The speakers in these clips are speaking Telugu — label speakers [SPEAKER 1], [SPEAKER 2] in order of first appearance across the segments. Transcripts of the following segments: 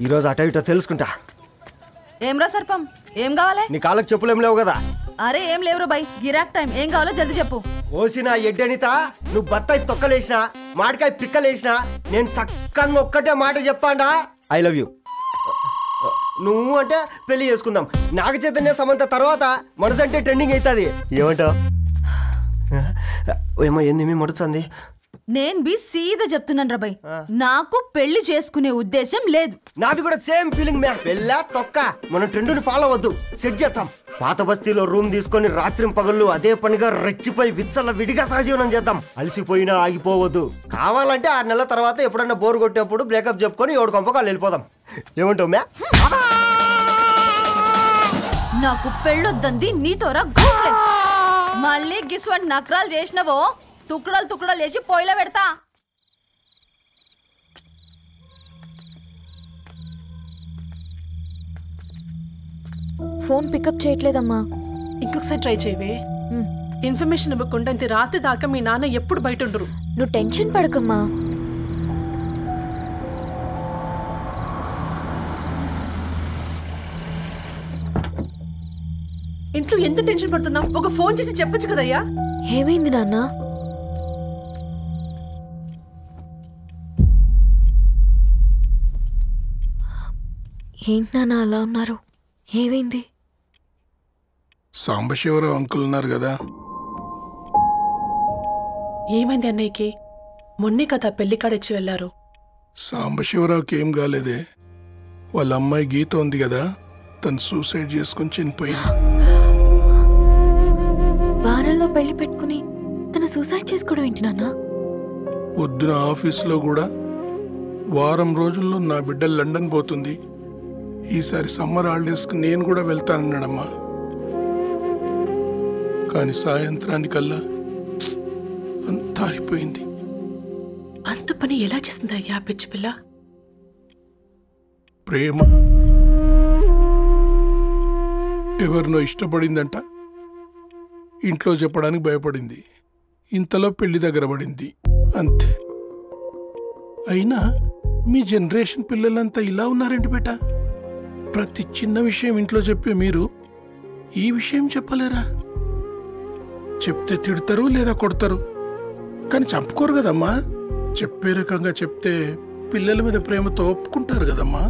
[SPEAKER 1] ఈరోజు అటో ఇటో తెలుసుకుంటా.
[SPEAKER 2] ఏమ్రా సర్పం, ఏం కావాలి?
[SPEAKER 1] నీ కాళ్ళకి చెప్పులు ఏం లేవు కదా?
[SPEAKER 2] అరే ఏం లేవురా బై, గిరాక్ టైం. ఏం కావాలో జల్దీ చెప్పు.
[SPEAKER 1] ఓసిన ఎడ్డనిత, నువ్వు బత్తాయి తొక్కలేసినా మాడికాయ పిక్కలేసినా నేను సక్కగా ఒక్కటే మాట చెప్పాడా, ఐ లవ్ యూ. నువ్వు అంటే పెళ్లి చేసుకుందాం. నాగ చైతన్య సమంత తర్వాత మనసంటే ట్రెండింగ్ అవుతుంది. ఏమంటావు? ఏమో ఏంది మడుతుంది?
[SPEAKER 2] నేను బి సీదా చెప్తున్నాను రాబాయ్, నాకు పెళ్లి చేసుకునే ఉద్దేశం లేదు.
[SPEAKER 1] నాది కూడా సేమ్ ఫీలింగ్ మ్యా. పెళ్ళా తొక్క, మనం ట్రెండ్ని ఫాలో అవద్దు, సెట్ చేస్తాం. పాత బస్తీలో రూమ్ తీసుకొని రాత్రి పగళ్ళు అదే పనిగా రెచ్చిపోయి విచ్చల విడిగా సహజీవనం చేద్దాం. అలసిపోయినా ఆగిపోవద్దు. కావాలంటే 6 నెలల తర్వాత ఎప్పుడన్నా బోర్ కొట్టేప్పుడు బ్రేకప్ చెప్పుకొని ఎవడు కొంపకాలు వెళ్ళిపోదాం. ఏమంటావు మ్యా?
[SPEAKER 2] నాకు పెళ్ళొద్దంది నీతోరా గూట్లే. మళ్ళీ గిస్వంటి నక్రాలు చేసినవో తుక్కడలు తుక్కడలు వేసి పొయ్యిలో పెడతా.
[SPEAKER 3] ఫోన్ పికప్ చేయట్లేదమ్మా.
[SPEAKER 4] ఇంకొకసారి ట్రై చేయవే. ఇన్ఫర్మేషన్ ఇవ్వకుండా ఇంత రాత్రి దాకా మీ నాన్న ఎప్పుడు బయట ఉండరు.
[SPEAKER 3] నువ్వు టెన్షన్ పడకమ్మా.
[SPEAKER 4] ఇంట్లో ఎంత టెన్షన్ పడుతున్నావు? ఒక ఫోన్ చేసి చెప్పొచ్చు కదయ్యా.
[SPEAKER 3] ఏమైంది నాన్న? ఏంటి నాన్న అలా ఉన్నారు? ఏమైంది?
[SPEAKER 5] సాంబశివరావు అంకుల్ ఉన్నారు కదా.
[SPEAKER 4] ఏమైంది అన్నయ్యకి? మొన్నే కదా పెళ్లి కాడొచ్చి వెళ్ళారు.
[SPEAKER 5] సాంబశివరావుకి ఏం కాలేదే. వాళ్ళ అమ్మాయి గీత ఉంది కదా, తను సూసైడ్ చేసుకుని చనిపోయింది.
[SPEAKER 3] వారాల్లో పెళ్లి పెట్టుకుని తను సూసైడ్ చేసుకోవడం ఏంటి నాన్న?
[SPEAKER 5] పొద్దున ఆఫీస్లో కూడా వారం రోజుల్లో నా బిడ్డ లండన్ పోతుంది, ఈసారి సమ్మర్ హాలిడేస్కి నేను కూడా వెళ్తానన్నాడమ్మా. కానీ సాయంత్రానికల్లా అంతా అయిపోయింది.
[SPEAKER 4] అంత పని ఎలా చేసింది అయ్యా పిచ్చి పిల్ల?
[SPEAKER 5] ప్రేమ. ఎవరినో ఇష్టపడిందంట, ఇంట్లో చెప్పడానికి భయపడింది. ఇంతలో పెళ్లి దగ్గర పడింది, అంతే. అయినా మీ జనరేషన్ పిల్లలంతా ఇలా ఉన్నారండి బేట. ప్రతి చిన్న విషయం ఇంట్లో చెప్పే మీరు ఈ విషయం చెప్పలేరా? చెప్తే తిడతారు లేదా కొడతారు, కానీ చంపుకోరు కదమ్మా. చెప్పే రకంగా చెప్తే పిల్లల మీద ప్రేమతో ఒప్పుకుంటారు కదమ్మా.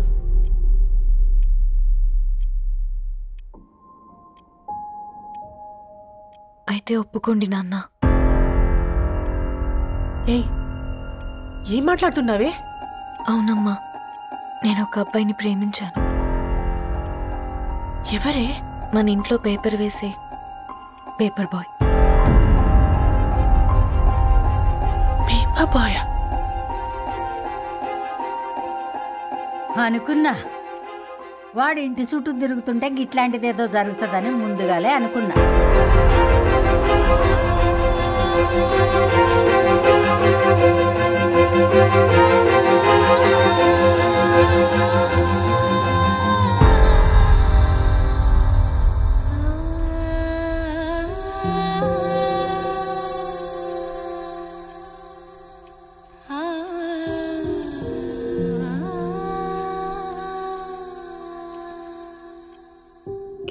[SPEAKER 3] అయితే ఒప్పుకోండి నాన్న.
[SPEAKER 4] ఏం మాట్లాడుతున్నావే?
[SPEAKER 3] అవునమ్మా, నేను ఒక అబ్బాయిని ప్రేమించాను.
[SPEAKER 4] ఎవరే?
[SPEAKER 3] మన ఇంట్లో పేపర్ వేసే పేపర్ బాయ్.
[SPEAKER 4] పేపర్ బాయ్
[SPEAKER 6] అనుకున్నా. వాడి ఇంటి చుట్టూ తిరుగుతుంటే గిట్లాంటిదేదో జరుగుతుందని ముందుగాలే అనుకున్నా.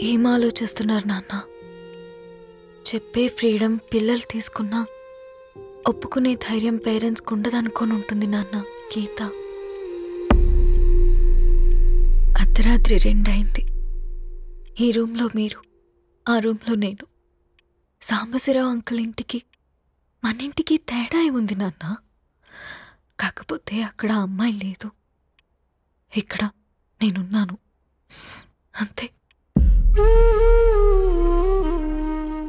[SPEAKER 3] ఏం ఆలోచిస్తున్నారు నాన్న? చెప్పే ఫ్రీడమ్ పిల్లలు తీసుకున్నా ఒప్పుకునే ధైర్యం పేరెంట్స్కి ఉండదనుకొని ఉంటుంది నాన్న. గీత అర్ధరాత్రి 2 అయింది. ఈ రూమ్లో మీరు, ఆ రూమ్లో నేను. సాంబశివరావు అంకుల్ ఇంటికి మన ఇంటికి తేడా ఉంది నాన్న. కాకపోతే అక్కడ అమ్మాయి లేదు, ఇక్కడ నేనున్నాను, అంతే.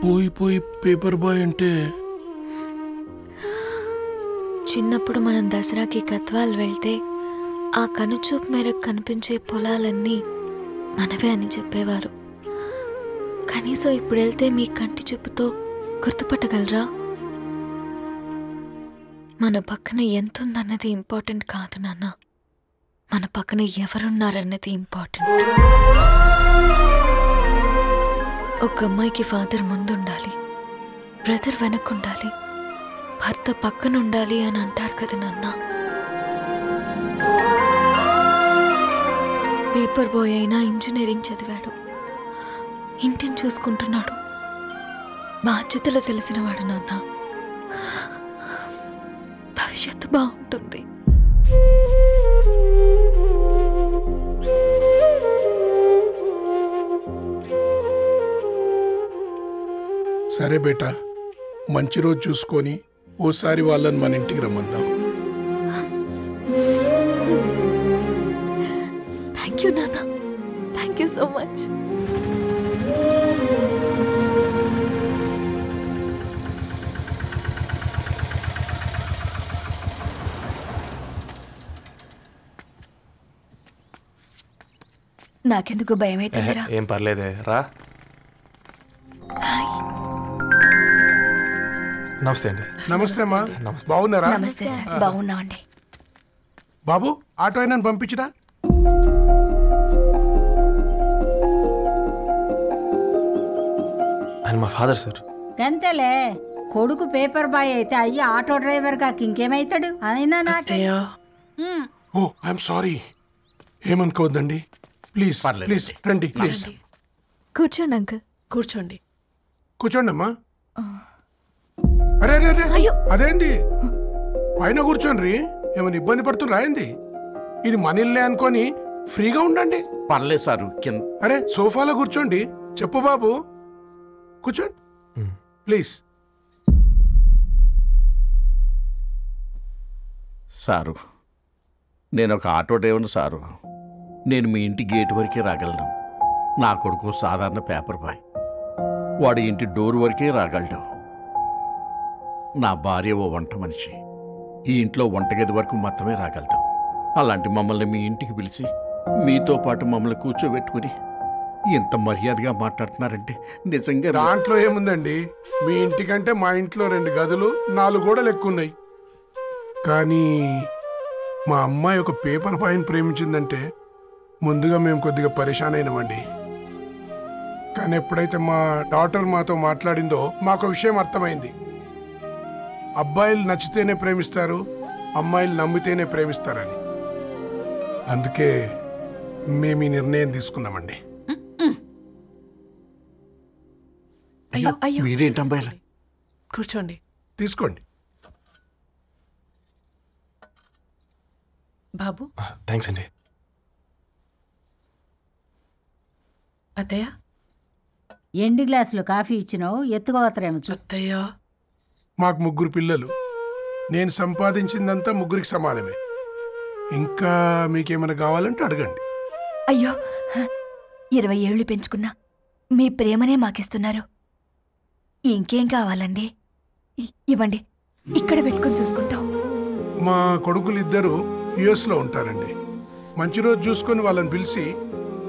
[SPEAKER 5] పోయి పోయి పేపర్ బాయ్ అంటే?
[SPEAKER 3] చిన్నప్పుడు మనం దసరాకి గద్వాల్ వెళ్తే ఆ కనుచూపు మేరకు కనిపించే పొలాలన్నీ మనవే అని చెప్పేవారు. కనీసం ఇప్పుడు వెళ్తే మీ కంటి చూపుతో గుర్తుపట్టగలరా? మన పక్కన ఎంత ఉందన్నది ఇంపార్టెంట్ కాదు నాన్న, మన పక్కన ఎవరున్నారన్నది ఇంపార్టెంట్. ఒక అమ్మాయికి ఫాదర్ ముందుండాలి, బ్రదర్ వెనక్కుండాలి, భర్త పక్కన ఉండాలి అని అంటారు కదా నాన్న. పేపర్ బాయ్ అయినా ఇంజనీరింగ్ చదివాడు, ఇంటిని చూసుకుంటున్నాడు, బాధ్యతలు తెలిసినవాడు. నాన్న భవిష్యత్తు బాగుంటుంది.
[SPEAKER 5] సరే బేటా, మంచి రోజు చూసుకొని ఓసారి వాళ్ళని మన ఇంటికి రమ్మందాం.
[SPEAKER 3] థ్యాంక్ యూ నాన్న, థ్యాంక్ యూ సో మచ్.
[SPEAKER 7] నాకెందుకు భయం అవుతుందిరా.
[SPEAKER 8] ఏం పర్లేదే, రా. నమస్తే అండి.
[SPEAKER 5] నమస్తే అమ్మా, బాగున్నారా?
[SPEAKER 7] నమస్తే సార్, బాగున్నామండి.
[SPEAKER 5] బాబు, ఆటో అయినా పంపించరా?
[SPEAKER 8] ఆయన మా ఫాదర్ సార్.
[SPEAKER 6] గంతేలే, కొడుకు పేపర్ బాయ్ అయితే అయ్యి ఆటో డ్రైవర్ కాక ఇంకేమైతాడు? అయినా నాకు
[SPEAKER 5] ఓ ఐఎమ్ సారీ, ఏమనుకోవద్దండి. ప్లీజ్ ప్లీజ్ రండి, ప్లీజ్
[SPEAKER 3] కూర్చోండి అంకుల్.
[SPEAKER 4] కూర్చోండి.
[SPEAKER 5] కూర్చోండి అమ్మా. అరే అరే అరే, అదేంది పైన కూర్చోండి, ఏమైనా ఇబ్బంది పడుతున్నా ఏంది? ఇది మన ఇల్లే అనుకొని ఫ్రీగా ఉండండి.
[SPEAKER 9] పర్లేదు సారు, కింద.
[SPEAKER 5] అరే సోఫాలో కూర్చోండి. చెప్పు బాబు, కూర్చోండి ప్లీజ్.
[SPEAKER 9] సారు, నేను ఒక ఆటో డ్రైవర్ని సారు. నేను మీ ఇంటి గేట్ వరకే రాగలను. నా కొడుకు సాధారణ పేపర్ బాయ్, వాడి ఇంటి డోర్ వరకే రాగలడు. నా భార్య ఓ వంట మనిషి, ఈ ఇంట్లో వంటగది వరకు మాత్రమే రాగలదు. అలాంటి మమ్మల్ని మీ ఇంటికి పిలిచి మీతో పాటు మమ్మల్ని కూర్చోబెట్టుకుని ఇంత మర్యాదగా మాట్లాడుతున్నారంటే నిజంగా.
[SPEAKER 5] దాంట్లో ఏముందండి, మీ ఇంటికంటే మా ఇంట్లో 2 గదులు 4 గోడలు ఎక్కువ ఉన్నాయి. కానీ మా అమ్మాయి ఒక పేపర్ బాయ్ని ప్రేమించిందంటే ముందుగా మేము కొద్దిగా పరేషాన్ అయినామండి. కానీ ఎప్పుడైతే మా డాటర్ మాతో మాట్లాడిందో మాకు విషయం అర్థమైంది. అబ్బాయిలు నచ్చితేనే ప్రేమిస్తారు, అమ్మాయిలు నమ్మితేనే ప్రేమిస్తారని. అందుకే మేము ఈ నిర్ణయం తీసుకున్నామండి.
[SPEAKER 7] అయ్యో అయ్యో,
[SPEAKER 9] మీరేంటి అబ్బాయిలు?
[SPEAKER 4] కూర్చోండి.
[SPEAKER 5] తీసుకోండి.
[SPEAKER 4] బాబు.
[SPEAKER 8] థ్యాంక్స్ అండి.
[SPEAKER 4] అత్తయ్య,
[SPEAKER 6] ఎండి గ్లాసులో కాఫీ ఇచ్చినావు, ఎత్తుకోవతరేమో చూ.
[SPEAKER 4] అత్తయ్య,
[SPEAKER 5] మాకు 3 పిల్లలు. నేను సంపాదించిందంతా 3కి సమానమే. ఇంకా మీకేమైనా కావాలంటే అడగండి.
[SPEAKER 7] అయ్యో 20 ఏళ్ళు పెంచుకున్నా మీ ప్రేమనే మాకిస్తున్నారు. ఇంకేం కావాలండి? ఇవ్వండి, ఇక్కడ పెట్టుకొని చూసుకుంటాం.
[SPEAKER 5] మా కొడుకులు 2 యుఎస్లో ఉంటారండి. మంచి రోజు చూసుకొని వాళ్ళని పిలిచి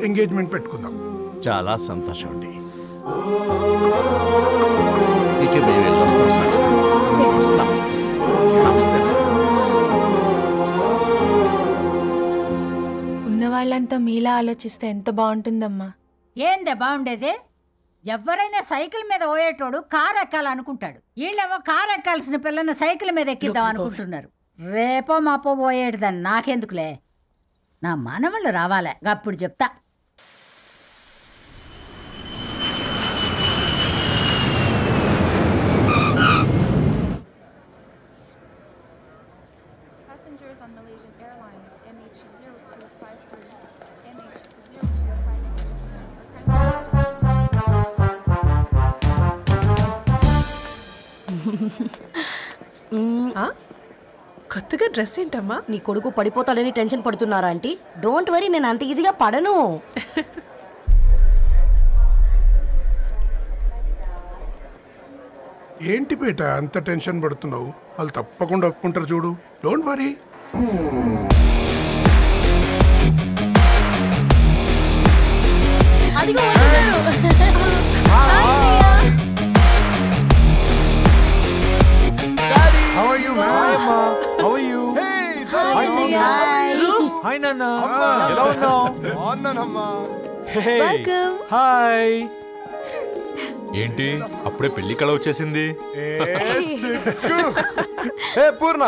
[SPEAKER 5] ఎంగేజ్మెంట్ పెట్టుకుందాం.
[SPEAKER 9] చాలా సంతోషం అండి. ఇక మేము వెళ్ళొస్తాం సార్. నమస్తే. నమస్తే.
[SPEAKER 10] ఉన్నవాళ్ళంతా మీలా ఆలోచిస్తే ఎంత బాగుంటుందమ్మా.
[SPEAKER 6] ఏందే బాగుండేది? ఎవరైనా సైకిల్ మీద పోయేటోడు కారు ఎక్కాలనుకుంటాడు. వీళ్ళేమో కారు ఎక్కాల్సిన పిల్లని సైకిల్ మీద ఎక్కిద్దాం అనుకుంటున్నారు. రేపో మాపో పోయేటిదని నాకెందుకులే, నా మనవాళ్ళు రావాలే, అప్పుడు చెప్తా.
[SPEAKER 4] కొత్తగా డ్రెస్ ఏంటమ్మా?
[SPEAKER 11] నీ కొడుకు పడిపోతాడని టెన్షన్ పడుతున్నారా ఆంటీ? డోంట్ వరీ, నేను అంత ఈజీగా పడను.
[SPEAKER 5] ఏంటి పేట అంత టెన్షన్ పడుతున్నావు? వాళ్ళు తప్పకుండా ఒప్పుకుంటారు చూడు. Don't worry.
[SPEAKER 11] అదిగో
[SPEAKER 5] How are you, man?
[SPEAKER 8] How are you? Hi నాన్న, ఎలా ఉన్నావు? హాయ్. ఏంటి అప్పుడే పెళ్లి కళ వచ్చేసింది?
[SPEAKER 1] ఏ పూర్ణ,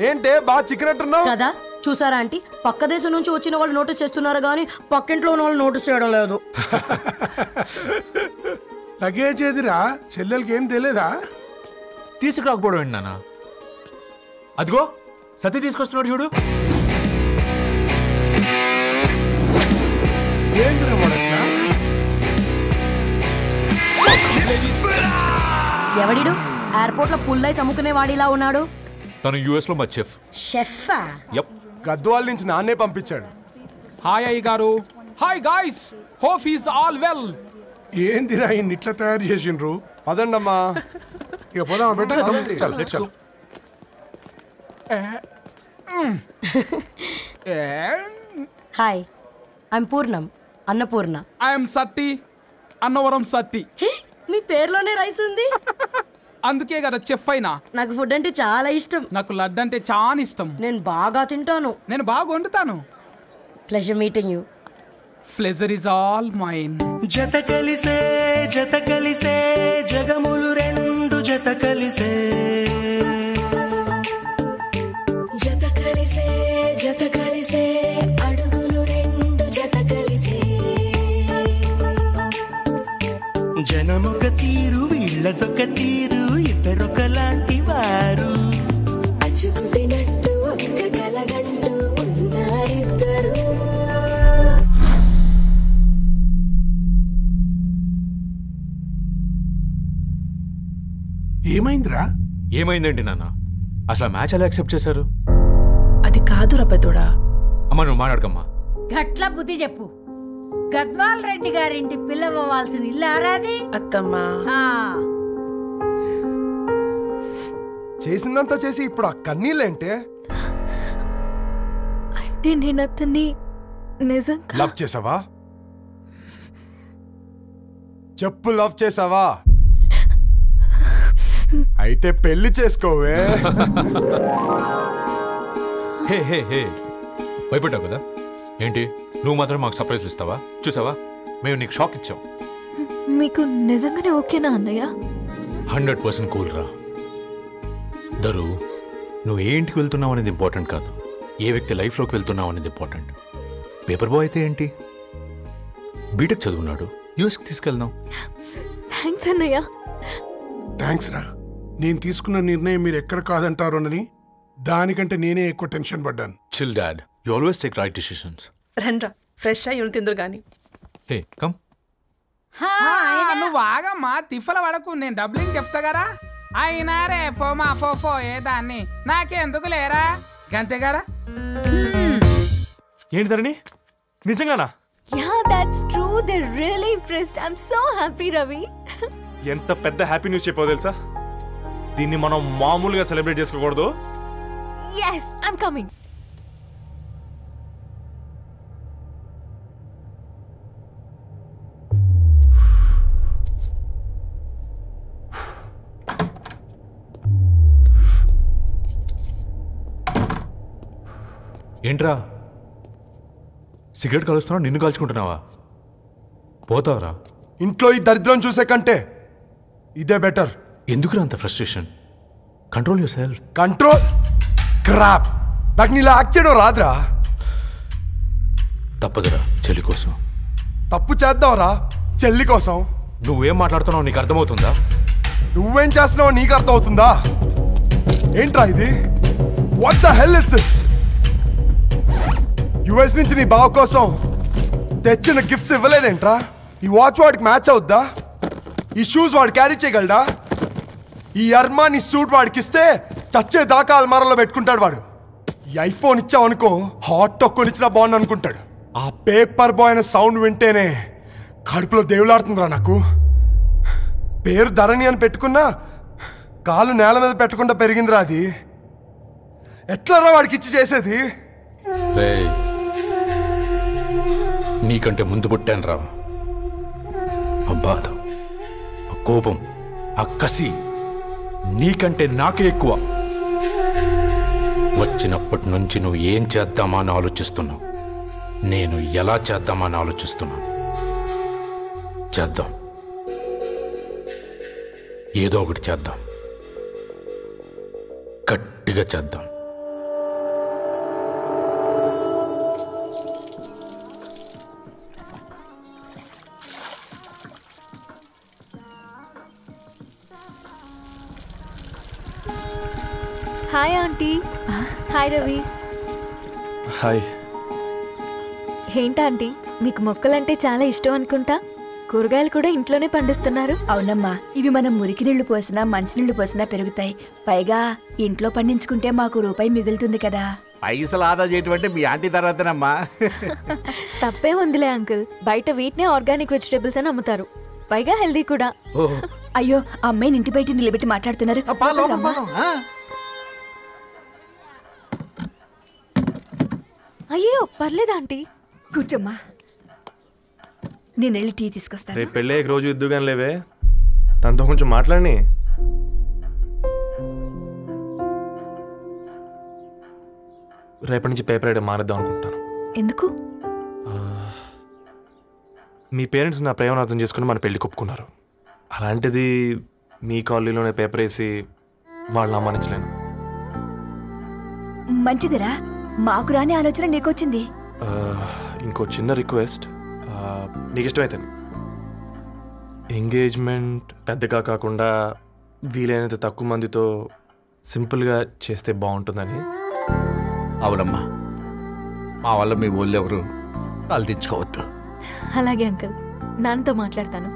[SPEAKER 1] ఏంటే బాగా చిక్కినట్టున్నావు
[SPEAKER 6] కదా,
[SPEAKER 11] చూసారా ఆంటీ, పక్క దేశం నుంచి వచ్చిన వాళ్ళు నోటీస్ చేస్తున్నారు కానీ పక్కింట్లో ఉన్న వాళ్ళు నోటీస్ చేయడం లేదు.
[SPEAKER 5] లగేజ్ ఏదిరా? చెల్లెలకి ఏం తెలియదా?
[SPEAKER 8] తీసుకురాకపోవడం ఏంటి నాన్న? అదిగో సతీ తీసుకొస్తున్నాడు చూడు.
[SPEAKER 11] ఎవడిడు ఎయిర్పోర్ట్ లో పుల్లై సముకునే వాడిలా ఉన్నాడు?
[SPEAKER 8] తను యుఎస్ లో మా చెఫ్.
[SPEAKER 11] షెఫా?
[SPEAKER 8] యప్.
[SPEAKER 12] గద్వాల నుంచి నాన్నే పంపించాడు.
[SPEAKER 13] హాయ్ అయ్య గారు. Hi guys, hope is all well.
[SPEAKER 5] ఏందిరా ఇన్ని ఇట్లా తయారు చేసిండ్రు?
[SPEAKER 12] పదండమ్మా.
[SPEAKER 5] ఇక పోదామా బెట్ట? చల్.
[SPEAKER 11] హాయ్, ఐఎమ్ పూర్ణం, అన్నపూర్ణ.
[SPEAKER 13] ఐఎమ్ సత్తి, అన్నవరం సత్తి.
[SPEAKER 11] మీ పేరులోనే రైస్ ఉంది.
[SPEAKER 13] అందుకే కదా చెఫ్ అయినా.
[SPEAKER 11] నాకు ఫుడ్ అంటే చాలా ఇష్టం.
[SPEAKER 13] నాకు లడ్డు అంటే చాలా ఇష్టం.
[SPEAKER 11] నేను బాగా తింటాను.
[SPEAKER 13] నేను బాగా వండుతాను.
[SPEAKER 11] Pleasure meeting you.
[SPEAKER 13] Pleasure is all mine.
[SPEAKER 14] జత కలిసే జగములు రెండు జత కలిసే.
[SPEAKER 3] జత కలిసే అడుగులు రెండు జత కలిసే.
[SPEAKER 14] జనమొక తీరు వీళ్ళదొక తీరు ఇద్దరొకలాంటి వారు.
[SPEAKER 3] అచ్చుకుతినట్టు ఒక్క కలగంటూ ఉన్నారిద్దరు.
[SPEAKER 5] ఏమైందిరా?
[SPEAKER 8] ఏమైందేంటి నాన్న? అసలు మ్యాచ్ ఎలా యాక్సెప్ట్ చేశారు?
[SPEAKER 4] అది కాదు రబ్బతోడా.
[SPEAKER 8] అమ్మ నువ్వు మాట్లాడకమ్మా.
[SPEAKER 6] గట్ల బుద్ధి చెప్పు. గద్వాల్ రెడ్డి గారింటి పిల్లవ్వాల్సిన ఇల్లు ఆరాది.
[SPEAKER 4] అత్తమ్మా
[SPEAKER 12] చేసిందంతా చేసి ఇప్పుడు ఆ కన్నీళ్ళేంటే?
[SPEAKER 3] అంటే నేను అతన్ని నిజంగా
[SPEAKER 12] లవ్ చేసావా? చెప్పు, లవ్ చేసావా? అయితే పెళ్లి చేసుకోవే.
[SPEAKER 8] హే హే హే, భయపడ్డావు కదా? ఏంటి నువ్వు మాత్రం మాకు సర్ప్రైజ్ ఇస్తావా? చూసావా, మేము నీకు షాక్ ఇచ్చాం.
[SPEAKER 3] మీకు నిజంగానే ఓకేనా అన్నయ్య?
[SPEAKER 8] 100% కూల్ రా. దరు, నువ్వు ఏ ఇంటికి వెళ్తున్నావు అనేది ఇంపార్టెంట్ కాదు, ఏ వ్యక్తి లైఫ్లోకి వెళ్తున్నావు అనేది ఇంపార్టెంట్. పేపర్ బాయ్ అయితే ఏంటి, బీటెక్ చదువున్నాడు, యూఎస్కి తీసుకెళ్దాం.
[SPEAKER 3] థ్యాంక్స్ అన్నయ్య.
[SPEAKER 5] థ్యాంక్స్ రా. నేను తీసుకున్న నిర్ణయం మీరు ఎక్కడ కాదంటారోనని దానికంటే నేనే ఎక్కువ టెన్షన్ పడ్డాను.
[SPEAKER 8] Chill dad, you always take right decisions.
[SPEAKER 4] రండ్రా, ఫ్రెష్ అయ్యి తిందురు గాని.
[SPEAKER 8] Hey come.
[SPEAKER 13] నువ్వు ఆగమ్మా, తిఫల పడకు, నేను డబ్లింగ్ చెప్తా కదా. అయినా రే ఫో ఏ దాన్ని నాకెందుకు లేరా గంతే గారా.
[SPEAKER 8] ఏంటి ధరణి, నిజంగానా?
[SPEAKER 3] Yeah, that's true. They're really impressed. I'm so happy, Ravi.
[SPEAKER 15] ఎంత పెద్ద హ్యాపీ న్యూస్ చెప్పావు తెలుసా? దీన్ని మనం మామూలుగా సెలబ్రేట్ చేసుకోకూడదు.
[SPEAKER 3] Yes, I'm coming.
[SPEAKER 8] ఏంట్రా సిగరెట్ కాలుస్తున్నావు, నిన్ను కాల్చుకుంటున్నావా? పోతావరా?
[SPEAKER 12] ఇంట్లో ఈ దరిద్రం చూసే కంటే ఇదే బెటర్.
[SPEAKER 8] ఎందుకు అంత frustration? Control your self.
[SPEAKER 12] Control crap. నాకు నీలా యాక్ట్ చేయడం రాదురా.
[SPEAKER 8] తప్పదురా, చెల్లి కోసం.
[SPEAKER 12] తప్పు చేద్దాంరా, చెల్లి కోసం.
[SPEAKER 8] నువ్వేం మాట్లాడుతున్నావు నీకు అర్థమవుతుందా?
[SPEAKER 12] నువ్వేం చేస్తున్నావో నీకు అర్థమవుతుందా? ఏంట్రా ఇది? What the hell is this? US నుంచి నీ బావ కోసం తెచ్చిన గిఫ్ట్స్ ఇవ్వలేదేంట్రా? ఈ వాచ్ వాడికి మ్యాచ్ అవుద్దా? ఈ షూస్ వాడు క్యారీ చేయగలడా? ఈ అర్మానీ సూట్ వాడికి ఇస్తే చచ్చే దాకా అల్మారాలో పెట్టుకుంటాడు వాడు. ఈ ఐఫోన్ ఇచ్చావనుకో హాట్ టొక్కని ఇచ్చినా బాగుంది అనుకుంటాడు. ఆ పేపర్ బాయ్ అనే సౌండ్ వింటేనే కడుపులో దేవులాడుతుందిరా నాకు. పేరు ధరణి అని పెట్టుకున్నా కాలు నేల మీద పెట్టకుండా పెరిగిందిరా అది. ఎట్లరా వాడికి ఇచ్చి చేసేది?
[SPEAKER 8] నీకంటే ముందు పుట్టాను రా. ఆ బాధ, ఆ కోపం, ఆ కసి నీకంటే నాకే ఎక్కువ. వచ్చినప్పటి నుంచి నువ్వు ఏం చేద్దామా అని ఆలోచిస్తున్నావు, నేను ఎలా చేద్దామా అని ఆలోచిస్తున్నాను. చేద్దాం, ఏదో ఒకటి చేద్దాం, గట్టిగా చేద్దాం.
[SPEAKER 3] Hi aunty. Hi Ravi.
[SPEAKER 15] Hi.
[SPEAKER 3] ఏంటా ఆంటీ, మీకు మొక్కలంటే చాలా ఇష్టం అనుకుంటా. కూరగాయలు కూడా ఇంట్లోనే పండిస్తున్నారు.
[SPEAKER 7] అవునమ్మా, ఇవి మనం మురికి నీళ్లు పోసినా మంచినీళ్లు పోసినా పెరుగుతాయి. పైగా ఇంట్లో పండించుకుంటే మాకు రూపాయి మిగులుతుంది కదా.
[SPEAKER 9] పైసలు ఆదా చేయటం అంటే మీ ఆంటీ తర్వాతనమ్మా.
[SPEAKER 3] తప్పే ఉందిలే అంకుల్, బయట వీటినే ఆర్గానిక్ వెజిటేబుల్స్ అని అమ్ముతారు, పైగా హెల్దీ కూడా.
[SPEAKER 7] అయ్యో, అమ్మాయిని ఇంటి బయట నిలబెట్టి మాట్లాడుతున్నారు.
[SPEAKER 3] అయ్యో పర్లేదు ఆంటీ,
[SPEAKER 7] కూర్చోమ్మా. నేను వెళ్ళి టీ తీసుకొస్తాను.
[SPEAKER 15] రేపు పెళ్ళి రోజు ఇద్దుగాని లేవే, తనతో కొంచెం మాట్లాడి. రేపటి నుంచి పేపర్ రైడ్ మారేద్దాం అనుకుంటాను.
[SPEAKER 3] ఎందుకు?
[SPEAKER 15] మీ పేరెంట్స్ నా ప్రేమను అర్థం చేసుకుని మన పెళ్లి ఒప్పుకున్నారు. అలాంటిది మీ కాలనీలోనే పేపర్ వేసి వాళ్ళని అమ్మానించలేను.
[SPEAKER 7] మంచిదిరా, మాకు రాని ఆలోచన నీకొచ్చింది.
[SPEAKER 15] ఇంకో చిన్న రిక్వెస్ట్, నీకు ఇష్టమైతే ఎంగేజ్మెంట్ పెద్దగా కాకుండా వీలైనంత తక్కువ మందితో సింపుల్గా చేస్తే బాగుంటుందని.
[SPEAKER 9] అవునమ్మా, మా వల్ల మీ ఊళ్ళో ఎవరు తలదించుకోవద్దు.
[SPEAKER 3] అలాగే అంకుల్, నాన్నతో మాట్లాడతాను.